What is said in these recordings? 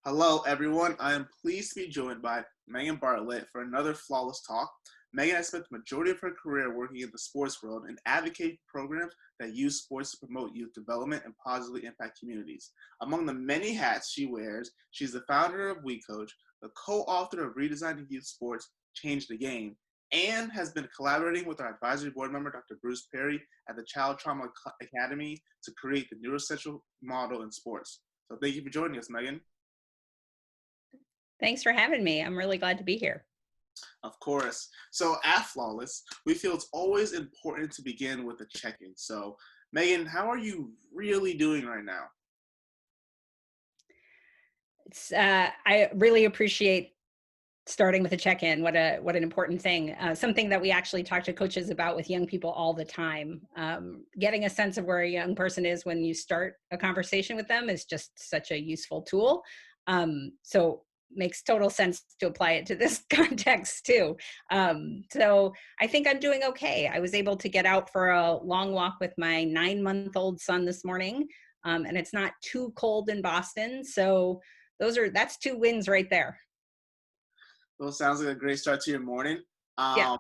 Hello, everyone. I am pleased to be joined by Megan Bartlett for another flawless talk. Megan has spent the majority of her career working in the sports world and advocating for programs that use sports to promote youth development and positively impact communities. Among the many hats she wears, she's the founder of We Coach, the co-author of Redesigning Youth Sports, Change the Game, and has been collaborating with our advisory board member, Dr. Bruce Perry, at the Child Trauma Academy to create the neurocentral model in sports. So thank you for joining us, Megan. Thanks for having me. I'm really glad to be here. Of course. So at Flawless, we feel it's always important to begin with a check-in. So Megan, how are you really doing right now? I really appreciate starting with a check-in. What an important thing. Something that we actually talk to coaches about with young people all the time. Getting a sense of where a young person is when you start a conversation with them is just such a useful tool. So makes total sense to apply it to this context too. So I think I'm doing okay. I was able to get out for a long walk with my 9-month-old son this morning, and it's not too cold in Boston. So that's 2 wins right there. Well, sounds like a great start to your morning. Yeah.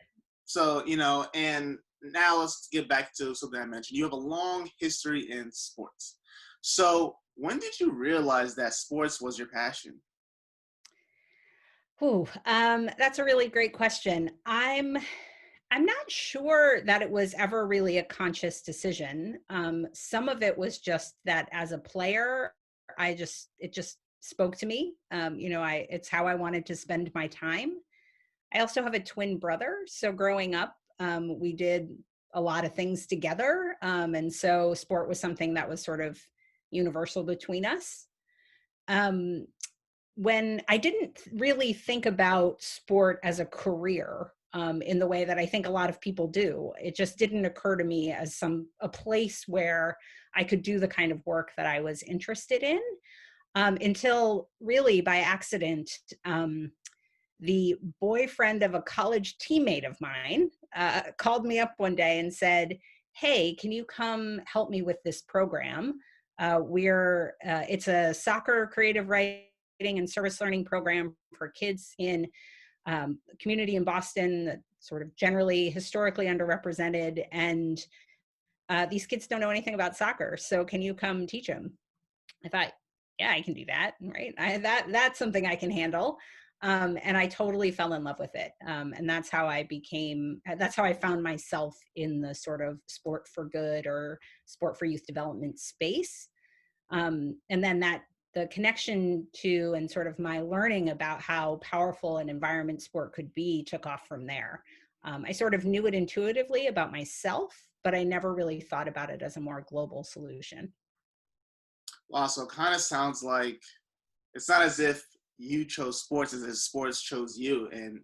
Um, and now let's get back to something I mentioned. You have a long history in sports. So when did you realize that sports was your passion? Ooh, that's a really great question. I'm not sure that it was ever really a conscious decision. Some of it was just that as a player, it just spoke to me. It's how I wanted to spend my time. I also have a twin brother, so growing up, we did a lot of things together, and so sport was something that was sort of universal between us. Um, when I didn't really think about sport as a career in the way that I think a lot of people do. It just didn't occur to me as a place where I could do the kind of work that I was interested in until really by accident. The boyfriend of a college teammate of mine called me up one day and said, "Hey, can you come help me with this program? It's a soccer creative writing and service learning program for kids in community in Boston, that sort of generally historically underrepresented. And these kids don't know anything about soccer. So can you come teach them?" I thought, yeah, I can do that. Right. That's something I can handle. And I totally fell in love with it. And that's how I found myself in the sort of sport for good or sport for youth development space. And then the connection to and sort of my learning about how powerful an environment sport could be took off from there. I sort of knew it intuitively about myself, but I never really thought about it as a more global solution. Wow, so it kind of sounds like it's not as if you chose sports as if sports chose you. And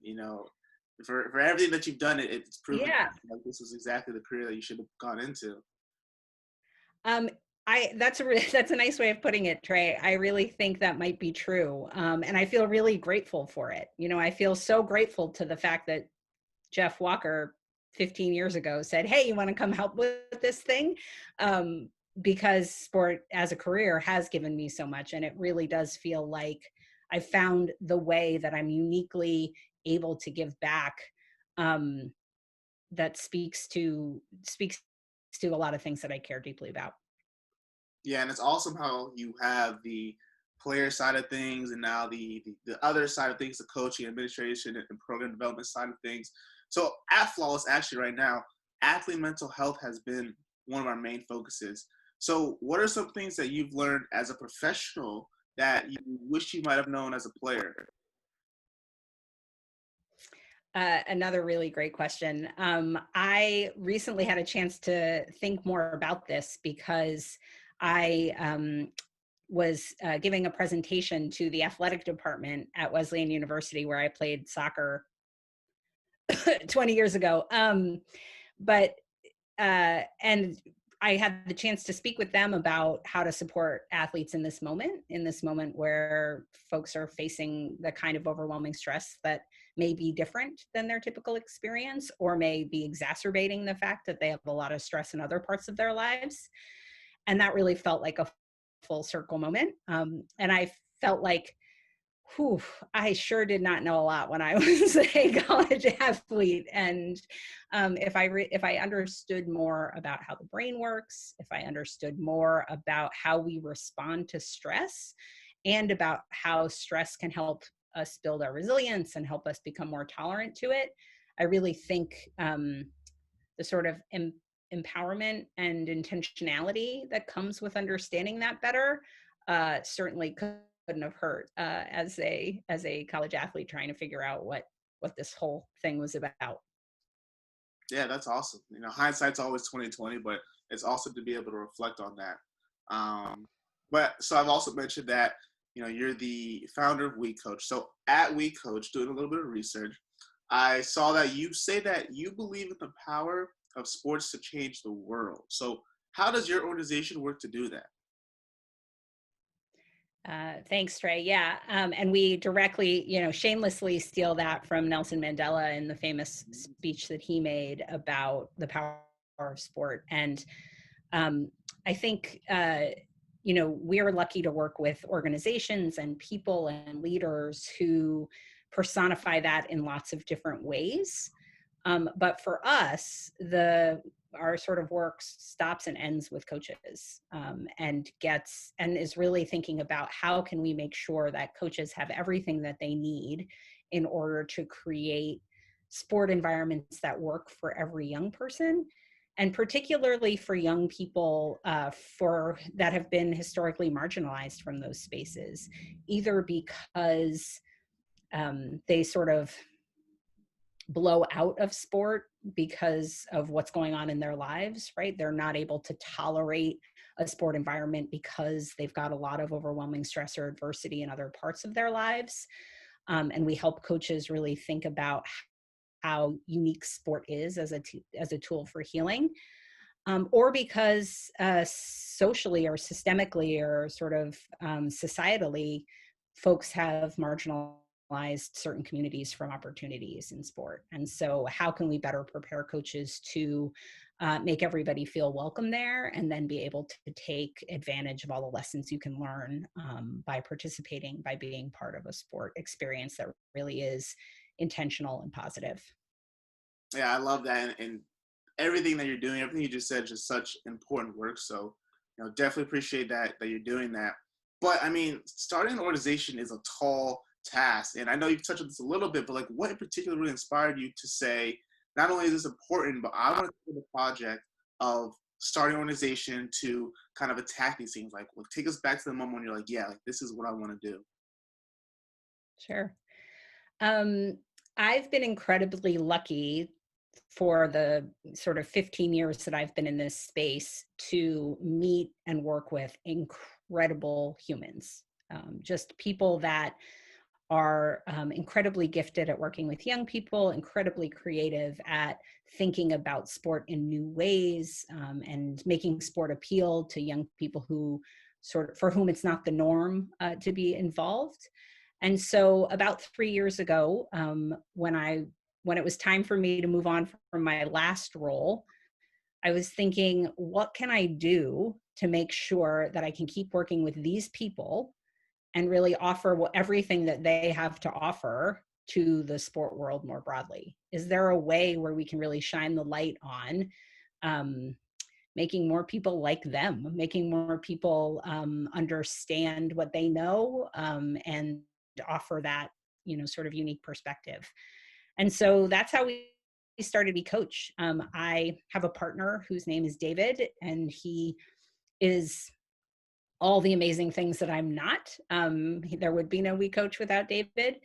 for everything that you've done, it's proven Yeah. like this was exactly the career that you should have gone into. Um, that's a nice way of putting it, Trey. I really think that might be true. And I feel really grateful for it. I feel so grateful to the fact that Jeff Walker 15 years ago said, "Hey, you want to come help with this thing?" Because sport as a career has given me so much. And it really does feel like I found the way that I'm uniquely able to give back, um, that speaks to a lot of things that I care deeply about. Yeah, and it's awesome how you have the player side of things and now the other side of things, the coaching, administration, and program development side of things. So at Flawless, actually right now, athlete mental health has been one of our main focuses. So what are some things that you've learned as a professional that you wish you might have known as a player? Another really great question. I recently had a chance to think more about this because I was giving a presentation to the athletic department at Wesleyan University, where I played soccer 20 years ago. But and I had the chance to speak with them about how to support athletes in this moment where folks are facing the kind of overwhelming stress that may be different than their typical experience or may be exacerbating the fact that they have a lot of stress in other parts of their lives. And that really felt like a full circle moment. And I felt like Whew, I sure did not know a lot when I was a college athlete. And if I understood more about how the brain works, if I understood more about how we respond to stress, and about how stress can help us build our resilience and help us become more tolerant to it, I really think the sort of empowerment and intentionality that comes with understanding that better certainly couldn't have hurt as a college athlete trying to figure out what this whole thing was about. Yeah, that's awesome. You know, hindsight's always 2020, but it's awesome to be able to reflect on that. Um, but so I've also mentioned that you know you're the founder of We Coach. So at We Coach, doing a little bit of research, I saw that you say that you believe in the power of sports to change the world. So how does your organization work to do that? Thanks, Trey. Yeah, and we directly, shamelessly steal that from Nelson Mandela in the famous speech that he made about the power of sport. And um, I think, we're lucky to work with organizations and people and leaders who personify that in lots of different ways. But for us, the our sort of work stops and ends with coaches, and is really thinking about how can we make sure that coaches have everything that they need in order to create sport environments that work for every young person, and particularly for young people for that have been historically marginalized from those spaces, either because they sort of blow out of sport because of what's going on in their lives, right? They're not able to tolerate a sport environment because they've got a lot of overwhelming stress or adversity in other parts of their lives. And we help coaches really think about how unique sport is as a tool for healing, or because socially or systemically or sort of societally, folks have marginalized certain communities from opportunities in sport. And so, how can we better prepare coaches to make everybody feel welcome there, and then be able to take advantage of all the lessons you can learn by participating, by being part of a sport experience that really is intentional and positive. Yeah, I love that, and everything that you're doing, everything you just said, is just such important work. So, you know, definitely appreciate that you're doing that. But I mean, starting an organization is a tall task, and I know you've touched on this a little bit, but like, what in particular really inspired you to say, not only is this important, but I want to do the project of starting an organization to kind of attack these things. Like, take us back to the moment when you're like, yeah, like this is what I want to do. Sure. Um, I've been incredibly lucky for the sort of 15 years that I've been in this space to meet and work with incredible humans, just people that are incredibly gifted at working with young people, incredibly creative at thinking about sport in new ways, and making sport appeal to young people who sort of for whom it's not the norm to be involved. And so about 3 years ago, when it was time for me to move on from my last role, I was thinking, what can I do to make sure that I can keep working with these people and really offer everything that they have to offer to the sport world more broadly? Is there a way where we can really shine the light on um, making more people like them, making more people understand what they know, and offer that, sort of unique perspective? And so that's how we started We Coach. I have a partner whose name is David, and he is all the amazing things that I'm not. There would be no We Coach without David.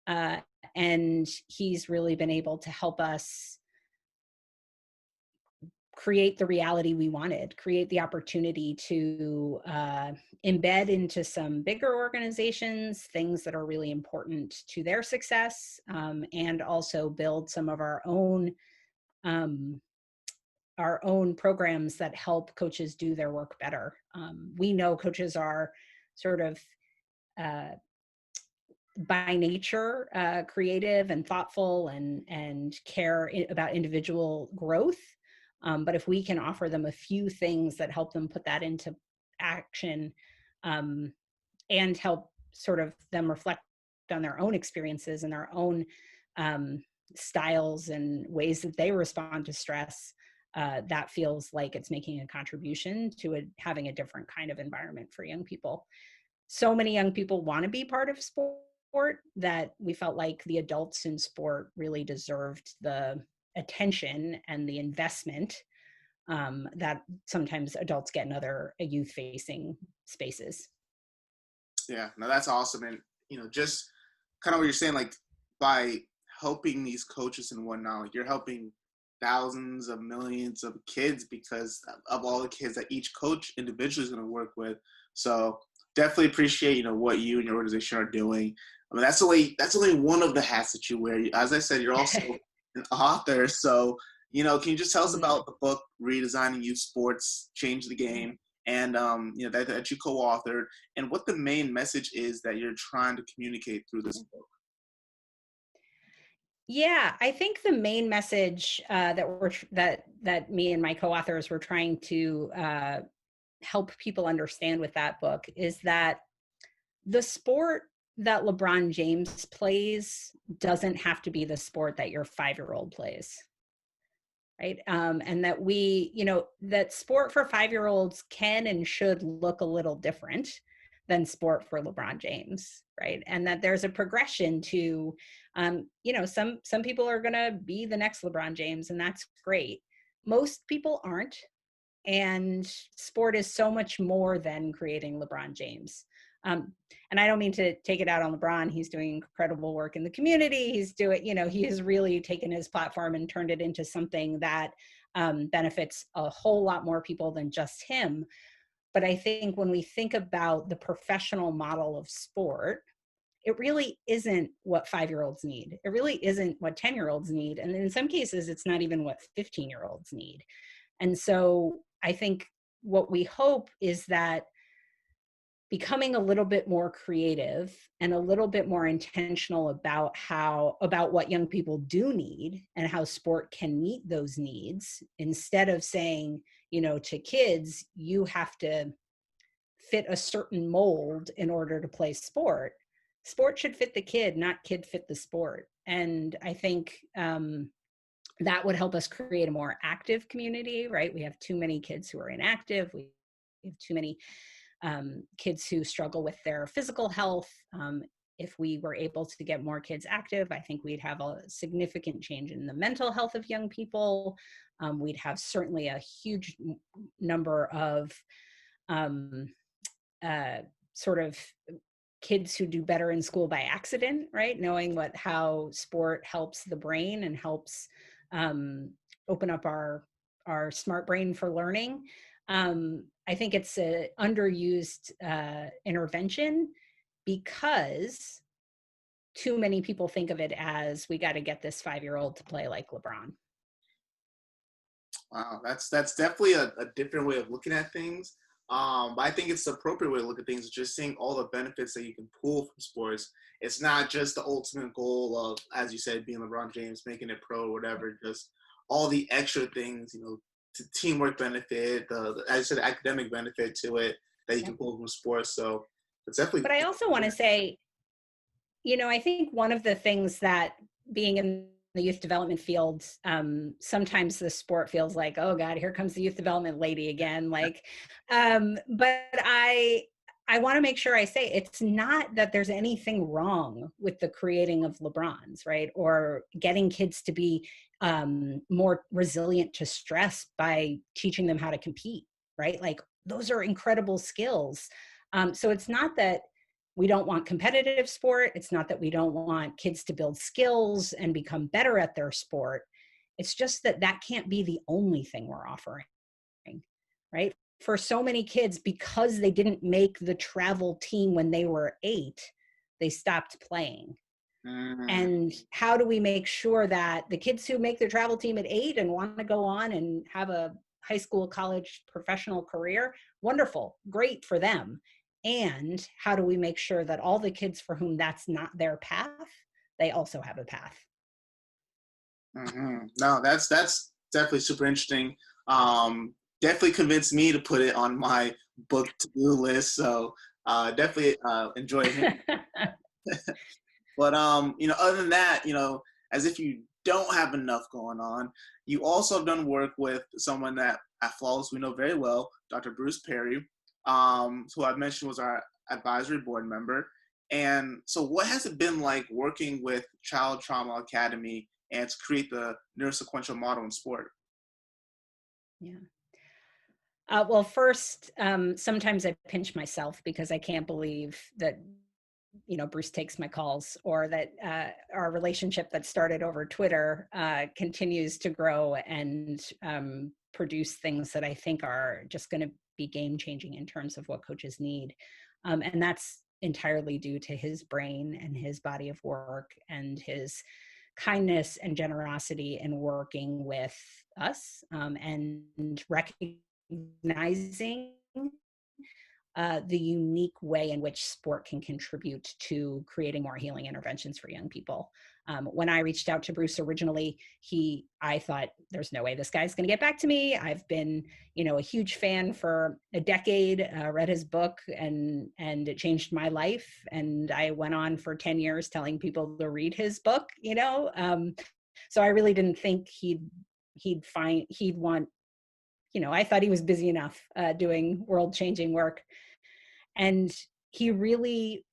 Uh, and he's really been able to help us create the reality we wanted, create the opportunity to embed into some bigger organizations things that are really important to their success, and also build some of um, our own programs that help coaches do their work better. We know coaches are sort of uh, by nature creative and thoughtful and care about individual growth. But if we can offer them a few things that help them put that into action, um, and help sort of them reflect on their own experiences and their own styles and ways that they respond to stress, that feels like it's making a contribution to having a different kind of environment for young people. So many young people want to be part of sport that we felt like the adults in sport really deserved the attention and the investment that sometimes adults get in other youth-facing spaces. Yeah, no, that's awesome. And, just kind of what you're saying, like by helping these coaches and whatnot, like you're helping thousands of millions of kids because of all the kids that each coach individually is going to work with. So definitely appreciate, what you and your organization are doing. I mean, that's only one of the hats that you wear. As I said, you're also an author. So, can you just tell us about the book, Redesigning Youth Sports, Change the Game, and, that you co-authored, and what the main message is that you're trying to communicate through this book? Yeah, I think the main message that me and my co-authors were trying to help people understand with that book is that the sport that LeBron James plays doesn't have to be the sport that your 5-year-old plays. Right. And that that sport for 5-year-olds can and should look a little different than sport for LeBron James. Right. And that there's a progression to, some people are going to be the next LeBron James, and that's great. Most people aren't. And sport is so much more than creating LeBron James. And I don't mean to take it out on LeBron. He's doing incredible work in the community. He's doing, he has really taken his platform and turned it into something that benefits a whole lot more people than just him. But I think when we think about the professional model of sport, it really isn't what 5-year-olds need. It really isn't what 10-year-olds need. And in some cases, it's not even what 15-year-olds need. And so I think what we hope is that becoming a little bit more creative and a little bit more intentional about what young people do need and how sport can meet those needs, instead of saying, to kids, you have to fit a certain mold in order to play sport. Sport should fit the kid, not kid fit the sport. And I think that would help us create a more active community, right? We have too many kids who are inactive. We have too many kids who struggle with their physical health. If we were able to get more kids active, I think we'd have a significant change in the mental health of young people. We'd have certainly a huge number of sort of kids who do better in school by accident, right? Knowing how sport helps the brain and helps open up our smart brain for learning. I think it's an underused intervention because too many people think of it as, we got to get this 5-year-old to play like LeBron. Wow, that's definitely a different way of looking at things. But I think it's the appropriate way to look at things, just seeing all the benefits that you can pull from sports. It's not just the ultimate goal of, as you said, being LeBron James, making it pro or whatever, just all the extra things, to teamwork benefit, as you said, academic benefit to it that you can pull from sports. So it's definitely. But I also want to say, I think one of the things that being in the youth development field, sometimes the sport feels like, oh God, here comes the youth development lady again. But I want to make sure I say it's not that there's anything wrong with the creating of LeBrons, right? Or getting kids to be more resilient to stress by teaching them how to compete, right? Like those are incredible skills. So it's not that we don't want competitive sport. It's not that we don't want kids to build skills and become better at their sport. It's just that can't be the only thing we're offering, right? For so many kids, because they didn't make the travel team when they were 8, they stopped playing. And how do we make sure that the kids who make their travel team at 8 and want to go on and have a high school, college, professional career, wonderful, great for them. And how do we make sure that all the kids for whom that's not their path, they also have a path? No, that's definitely super interesting. Definitely convinced me to put it on my book to-do list. So definitely enjoy it. But other than that, as if you don't have enough going on, you also have done work with someone that at Flawless we know very well, Dr. Bruce Perry, who I mentioned was our advisory board member. And so, what has it been like working with Child Trauma Academy and to create the neurosequential model in sport? Yeah. Well, first, sometimes I pinch myself because I can't believe that, Bruce takes my calls, or that our relationship that started over Twitter continues to grow and produce things that I think are just going to be game changing in terms of what coaches need. And that's entirely due to his brain and his body of work and his kindness and generosity in working with us, and recognizing the unique way in which sport can contribute to creating more healing interventions for young people. When I reached out to Bruce originally, I thought, there's no way this guy's going to get back to me. I've been, a huge fan for a decade, read his book, and it changed my life. And I went on for 10 years telling people to read his book, so I really didn't think he'd want, I thought he was busy enough doing world changing work. And he really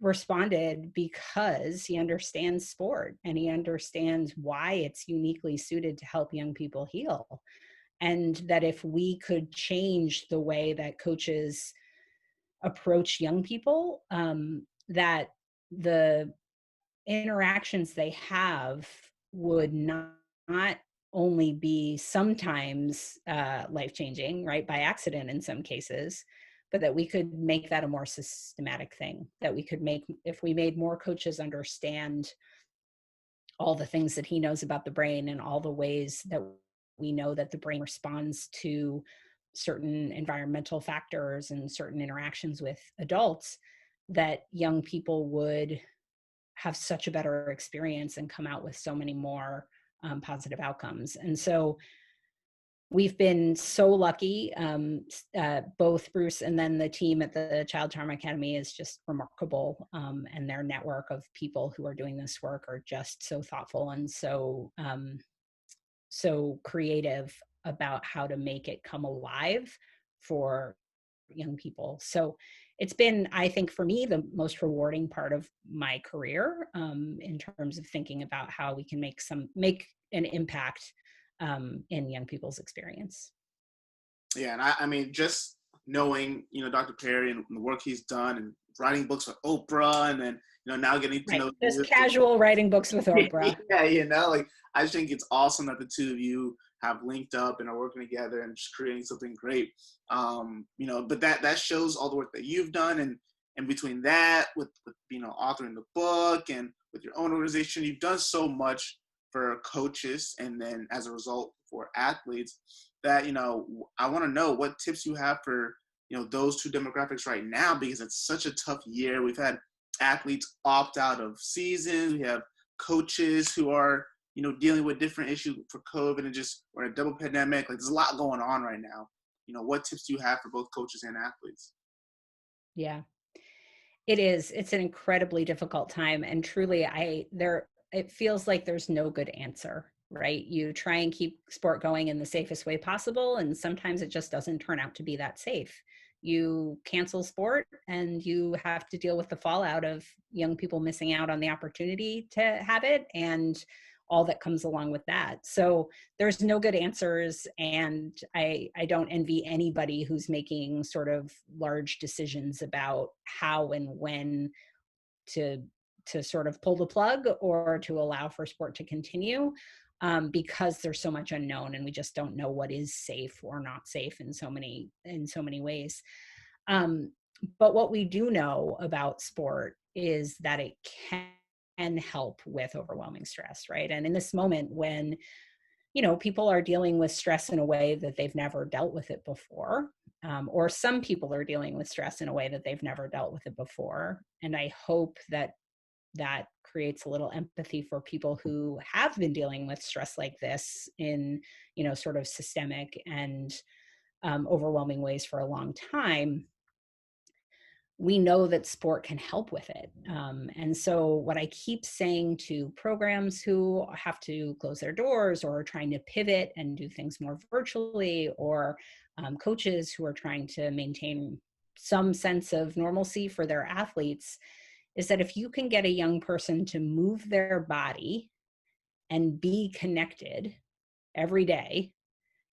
responded because he understands sport and he understands why it's uniquely suited to help young people heal. And that if we could change the way that coaches approach young people, that the interactions they have would not only be sometimes life changing, right, by accident in some cases, but that we could make that a more systematic thing. That we could make, if we made more coaches understand all the things that he knows about the brain and all the ways that we know that the brain responds to certain environmental factors and certain interactions with adults, that young people would have such a better experience and come out with so many more positive outcomes. And so we've been so lucky. Both Bruce and then the team at the Child Trauma Academy is just remarkable. And their network of people who are doing this work are just so thoughtful and so creative about how to make it come alive for young people. So it's been, I think, for me, the most rewarding part of my career, in terms of thinking about how we can make an impact in young people's experience. Yeah, and I mean, just knowing, Dr. Perry and the work he's done and writing books for Oprah, and then, now getting to Right. know Just you. casual writing books with Oprah. Yeah, like, I just think it's awesome that the two of you have linked up and are working together and just creating something great. But that shows all the work that you've done, and between that, with authoring the book and with your own organization, you've done so much for coaches, and then as a result for athletes, that I want to know what tips you have for those two demographics right now, because it's such a tough year. We've had athletes opt out of seasons. We have coaches who are dealing with different issues for COVID, and just we're in a double pandemic. Like, there's a lot going on right now. What tips do you have for both coaches and athletes? Yeah. It is. It's an incredibly difficult time. And truly, it feels like there's no good answer, right? You try and keep sport going in the safest way possible, and sometimes it just doesn't turn out to be that safe. You cancel sport and you have to deal with the fallout of young people missing out on the opportunity to have it and all that comes along with that. So there's no good answers. And I don't envy anybody who's making sort of large decisions about how and when to sort of pull the plug or to allow for sport to continue, because there's so much unknown and we just don't know what is safe or not safe in so many ways. But what we do know about sport is that it can help with overwhelming stress, right? And in this moment when people are dealing with stress in a way that they've never dealt with it before, or some people are dealing with stress in a way that they've never dealt with it before. And I hope that creates a little empathy for people who have been dealing with stress like this in, sort of systemic and overwhelming ways for a long time. we know that sport can help with it. And so, what I keep saying to programs who have to close their doors or are trying to pivot and do things more virtually, or coaches who are trying to maintain some sense of normalcy for their athletes, is that if you can get a young person to move their body and be connected every day,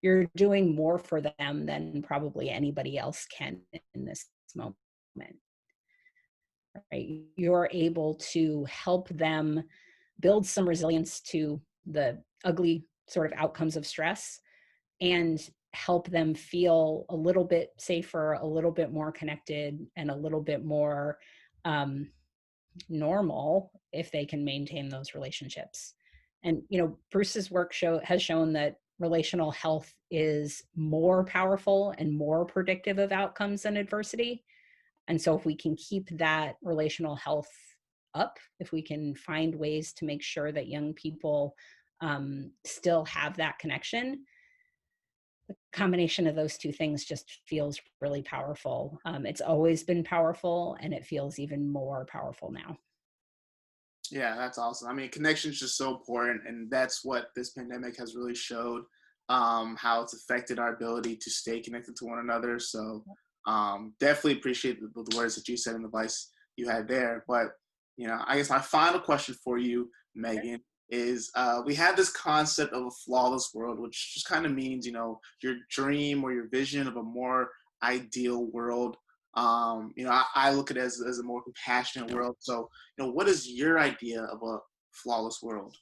you're doing more for them than probably anybody else can in this moment. Right? You're able to help them build some resilience to the ugly sort of outcomes of stress and help them feel a little bit safer, a little bit more connected, and a little bit more um, normal if they can maintain those relationships. And Bruce's work has shown that relational health is more powerful and more predictive of outcomes than adversity. And so if we can keep that relational health up, if we can find ways to make sure that young people still have that connection, the combination of those two things just feels really powerful. It's always been powerful, and it feels even more powerful now. Yeah, that's awesome. I mean, connection is just so important, and that's what this pandemic has really showed, how it's affected our ability to stay connected to one another. So, definitely appreciate the words that you said and the advice you had there. But, I guess my final question for you, Megan, is we have this concept of a flawless world, which just kind of means, your dream or your vision of a more ideal world. I look at it as a more compassionate world. So, what is your idea of a flawless world?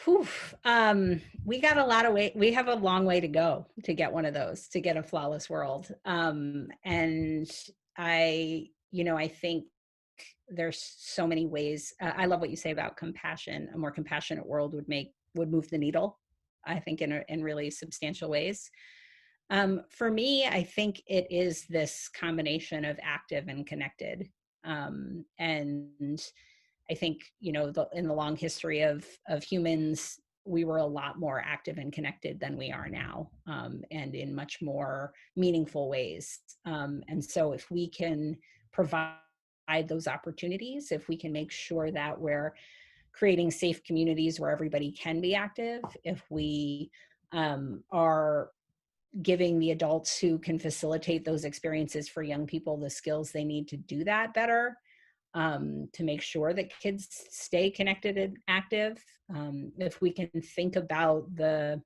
Whew. We got a lot of way. We have a long way to go to get one of those, to get a flawless world. And I think there's so many ways. I love what you say about compassion. A more compassionate world would move the needle, I think, in really substantial ways. For me, I think it is this combination of active and connected. And I think, in the long history of humans, we were a lot more active and connected than we are now, and in much more meaningful ways. And so if we can provide those opportunities, if we can make sure that we're creating safe communities where everybody can be active, if we are giving the adults who can facilitate those experiences for young people the skills they need to do that better, to make sure that kids stay connected and active. If we can think about the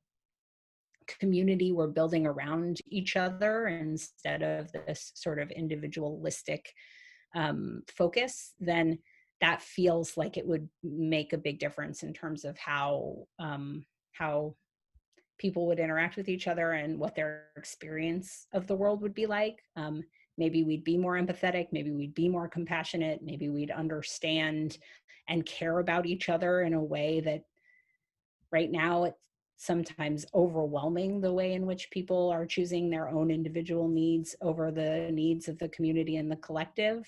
community we're building around each other instead of this sort of individualistic focus, then that feels like it would make a big difference in terms of how people would interact with each other and what their experience of the world would be like. Maybe we'd be more empathetic, maybe we'd be more compassionate, maybe we'd understand and care about each other in a way that right now it's sometimes overwhelming, the way in which people are choosing their own individual needs over the needs of the community and the collective.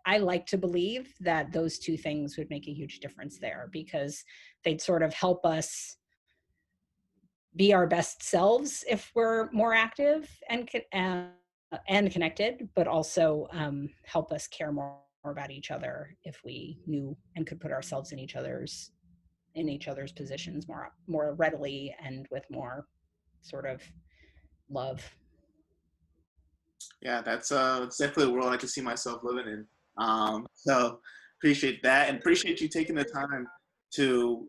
I like to believe that those two things would make a huge difference there, because they'd sort of help us be our best selves if we're more active and connected, but also help us care more about each other if we knew and could put ourselves in each other's positions more readily and with more sort of love. Yeah, it's definitely a world I can see myself living in. So appreciate that, and appreciate you taking the time to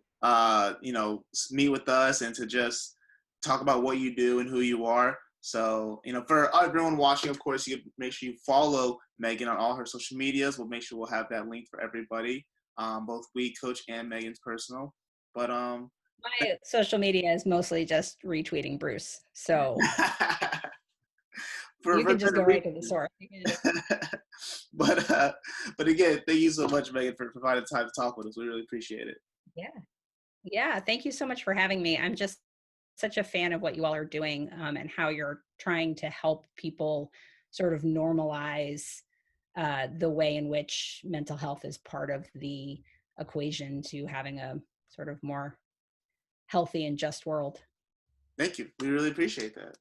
meet with us and to just talk about what you do and who you are. So, for everyone watching, of course, you make sure you follow Megan on all her social medias. We'll make sure we'll have that link for everybody, both we coach and Megan's personal. But My social media is mostly just retweeting Bruce, so you for can just better go right to reason. the source. but uh, but again, thank you so much, Megan, for providing time to talk with us. We really appreciate it. Yeah. Yeah, thank you so much for having me. I'm just such a fan of what you all are doing, and how you're trying to help people sort of normalize the way in which mental health is part of the equation to having a sort of more healthy and just world. Thank you. We really appreciate that.